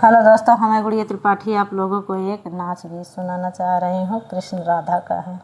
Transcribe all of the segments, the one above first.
Hello दोस्तों, मैं गुड़िया त्रिपाठी आप लोगों को एक नाच गीत सुनाना चाह रही हूँ। कृष्ण राधा का है।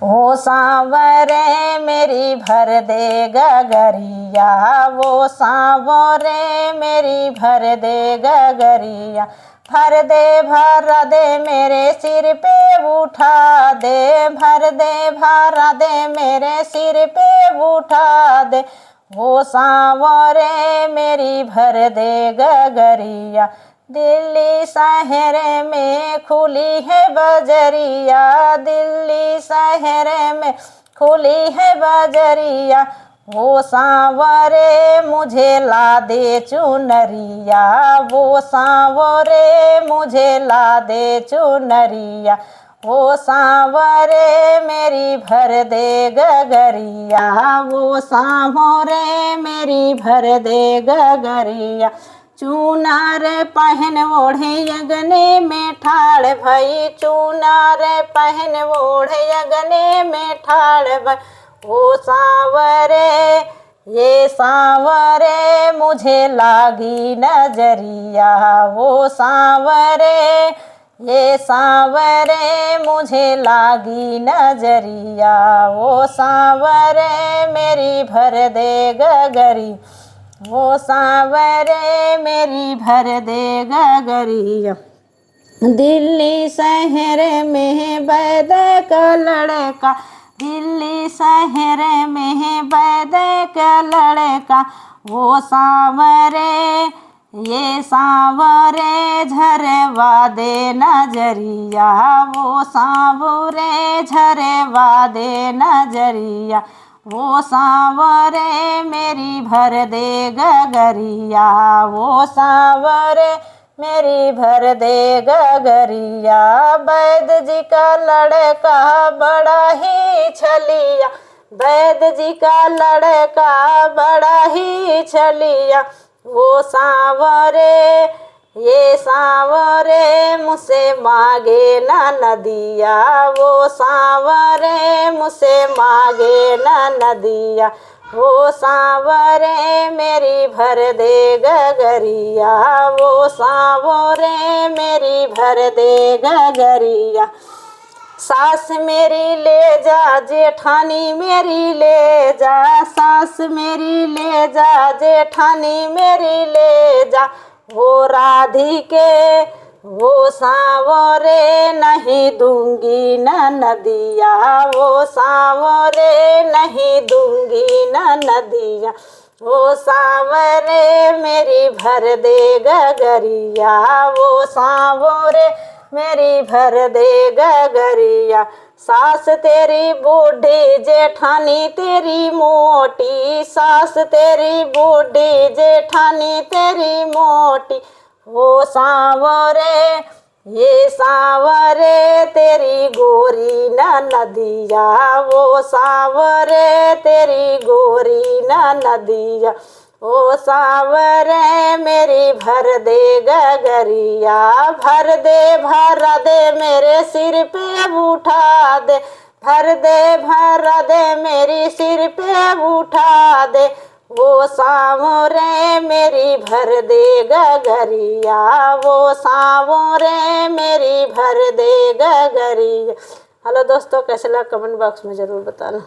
वो सांवरे मेरी भर दे गगरिया, वो सांवरे मेरी भर दे गगरिया, भर दे मेरे सिर पे उठा दे, भर दे मेरे सिर पे उठा दे। वो सांवरे मेरी भर दे गगरिया, दिल्ली शहर में खुली है बजरिया, दिल्ली शहर में खुली है बजरिया। वो सांवरे मुझे ला दे चुनरिया, वो सांवरे मुझे ला दे चुनरिया, वो सांवरे मेरी भर दे गगरिया, वो सांवरे मेरी भर दे गगरिया। चूनार पहन ओढ़े अगने में ठाड़ भई, चूनार पहन ओढ़े अगने में ठाड़ भई। वो सांवरे ये सांवरे मुझे लागी नजरिया, वो सांवरे ये सांवरे मुझे लागी नजरिया, वो सांवरे मेरी भर दे गगरी, वो सांवरे मेरी भर दे गगरिया। दिल्ली शहर में बैद का लड़का, दिल्ली शहर में बैद का लड़का। वो सांवरे ये सांवरे झरवा दे नजरिया, वो सांवरे झरवा दे नजरिया, वो सांवरे मेरी भर दे गगरिया, वो सांवरे मेरी भर दे गगरिया। वैद जी का लड़का बड़ा ही छलिया, वैद जी का लड़का बड़ा ही छलिया। वो सांवरे ये सांवरे मुझसे मांगे ना नदिया, वो सांवरे मुझसे मांगे ना नदिया, वो सांवरे मेरी भर दे गगरिया, वो सांवरे मेरी भर दे गगरिया। सास मेरी ले जा जेठानी मेरी ले जा, सास मेरी ले जा जेठानी मेरी ले जा। वो राधिके वो सांवरे नहीं दूंगी न नदिया, वो सांवरे नहीं दूंगी न नदिया, वो सांवरे मेरी भर दे गगरिया, वो सांवरे मेरी भर दे गगरिया। सास तेरी बूढ़ी जेठानी तेरी मोटी, सास तेरी बूढ़ी जेठानी तेरी मोटी। वो सांवरे ये सांवरे तेरी गोरी न नदिया, वो सांवरे तेरी गोरी न नदिया, ओ सांवरे मेरी भर दे गगरिया, भर दे मेरे सिर पे उठा दे, भर दे मेरी सिर पे उठा दे। वो सांवरे मेरी भर दे गगरिया, वो सांवरे मेरी भर दे गगरिया। हेलो दोस्तों, कैसे लगा कमेंट बॉक्स में ज़रूर बताना।